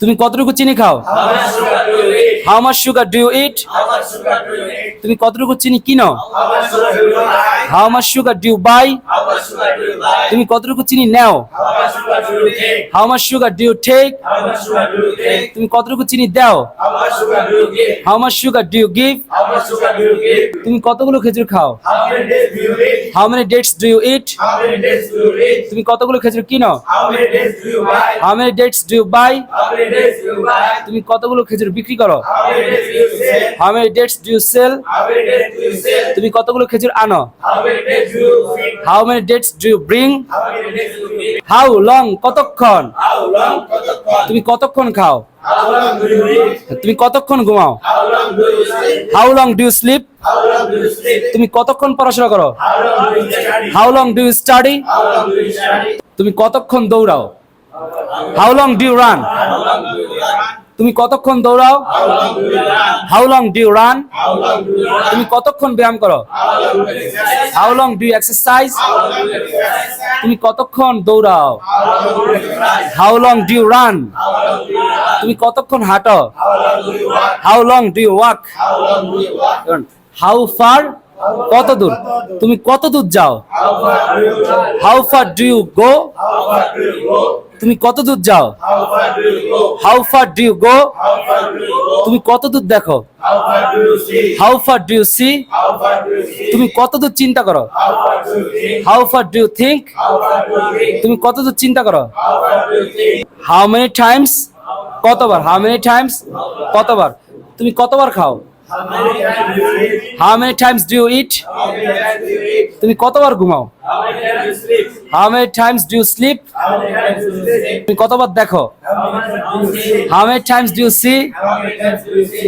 তুমি কতটুকু চিনি খাও? How much sugar do you eat? তুমি কতটুকু চিনি কিনো? How much sugar do you buy? তুমি কতটুকু চিনি নাও? How much sugar do you take? তুমি কতটুকু চিনি দাও? How much sugar do you give? তুমি কতগুলো খেজুর খাও? How many dates do you eat? তুমি কতগুলো খেজুর কিনো? How many dates do you buy? তুমি কতগুলো খেজুর বিক্রি করো? How many dates do you sell? তুমি কতগুলো খেজুর আনো? How many dates do you bring? How long কতক্ষণ? তুমি কতক্ষণ খাও? তুমি কতক্ষণ ঘুমাও? How long do you sleep? তুমি কতক্ষণ পড়াশোনা করো? How long do you study? তুমি কতক্ষণ দৌড়াও? How long do you run? তুমি কতক্ষণ দৌড়াও? How long do you run? তুমি কতক্ষণ ব্যায়াম করো? How long do you exercise? তুমি কতক্ষণ দৌড়াও? How long do you run? তুমি কতক্ষণ হাঁটো? How long do you walk? How far কত দূর? তুমি কত দূর যাও? How far do you go? তুমি কত দূর যাও? How far do you go? তুমি কত দূর দেখো? How far do you see? তুমি কত দূর চিন্তা করো? How far do you think? তুমি কত দূর চিন্তা করো? হাউ মেনি টাইমস কতবার? হাউ মেনি টাইমস কতবার? তুমি কতবার খাও? How many times do you eat? তুমি কতবার ঘুমাও? How many times do you sleep? তুমি কতবার দেখো? How many times do you see?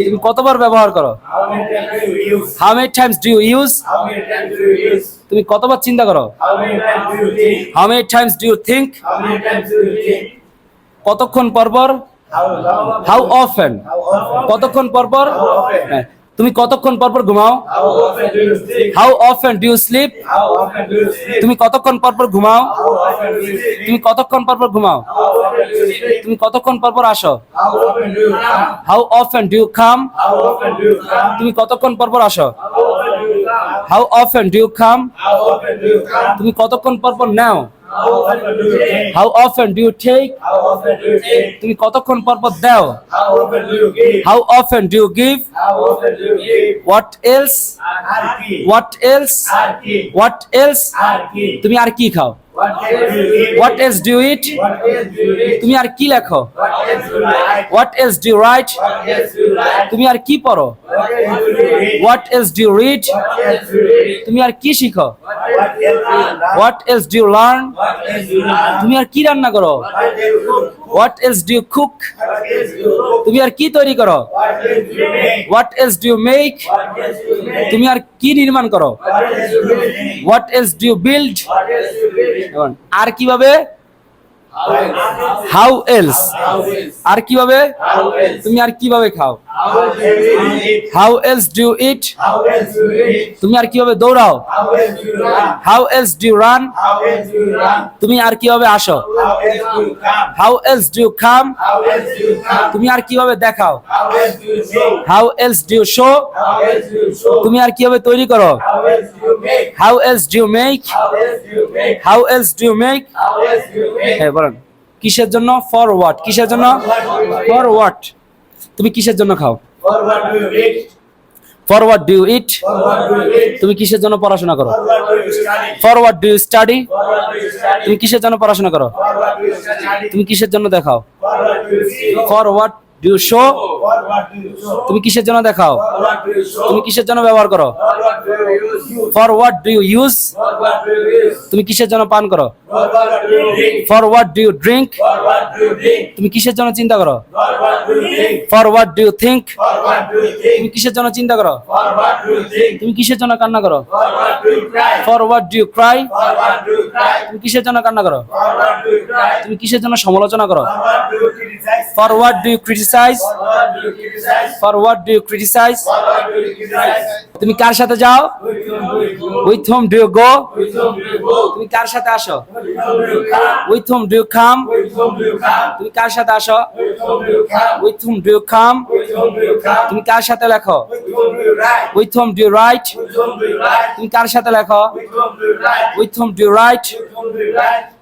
তুমি কতবার ব্যবহার করো? How many times do you use? তুমি কতবার চিন্তা করো? How many times do you think? কতক্ষণ পরপর? হাউ অফেন কতক্ষণ পরপর? তুমি কতক্ষণ পরপর ঘুমাও? How often do you sleep? তুমি কতক্ষণ পরপর ঘুমাও? তুমি কতক্ষণ পরপর ঘুমাও? তুমি কতক্ষণ পরপর আসো? How often do you come? তুমি কতক্ষণ পরপর আসো? How often do you come? তুমি কতক্ষণ পরপর নাও? How often do you take? তুমি কতক্ষণ পরপর দাও? How often do you give? What else? What else? What else? তুমি আর কি খাও? What else do you eat? তুমি আর কি লেখো? What else do you write? তুমি আর কি পড়ো? What else do you read? তুমি আর কি শিখো? What else do you learn? তুমি আর কি রান্না করো? What else do you cook? তুমি আর কি তৈরি করো? What else do you make? তুমি আর কি নির্মাণ করো? What else do you build? আর কিভাবে? How else? আর কিভাবে? তুমি আর কিভাবে খাও? How else do you eat? তুমি আর কিভাবে দৌড়াও? How else do you run? তুমি আর কিভাবে আসো? How else do you come? তুমি আর কিভাবে দেখাও? How else do you show? তুমি আর কিভাবে তৈরি করো? How else do you make? How else do you make? হ্যাঁ বলেন কিসের জন্য? For what? কিসের জন্য? For what? তুমি কিসের জন্য খাও? For what do you eat? তুমি কিসের জন্য পড়াশোনা করো? For what do you study? তুমি কিসের জন্য পড়াশোনা করো? তুমি কিসের জন্য দেখাও? For what do you show? তুমি কিসের জন্য দেখাও? তুমি কিসের জন্য ব্যবহার করো? For what do you use? তুমি কিসের জন্য পান করো? For what do you drink? তুমি কিসের জন্য চিন্তা করো? For what do you think? তুমি কিসের জন্য চিন্তা করো? তুমি কিসের জন্য কান্না করো? For what do you cry? তুমি কিসের জন্য কান্না করো? তুমি কিসের জন্য সমালোচনা করো? For what do you criticize? do you criticize? For what do you criticize? For what do you criticize? তুমি কার সাথে যাও? With whom do you go? With whom do you go? With whom do you go? তুমি কার সাথে আসো? With whom do you come? With whom do you come? With whom do you come? তুমি কার সাথে আসো? With whom do you come? With whom do you come? With whom do you come? তুমি কার সাথে লেখো? With whom do you write? With whom do you write? With whom do you write? তুমি কার সাথে লেখো? With whom do you write? With whom do you write? With whom do you write?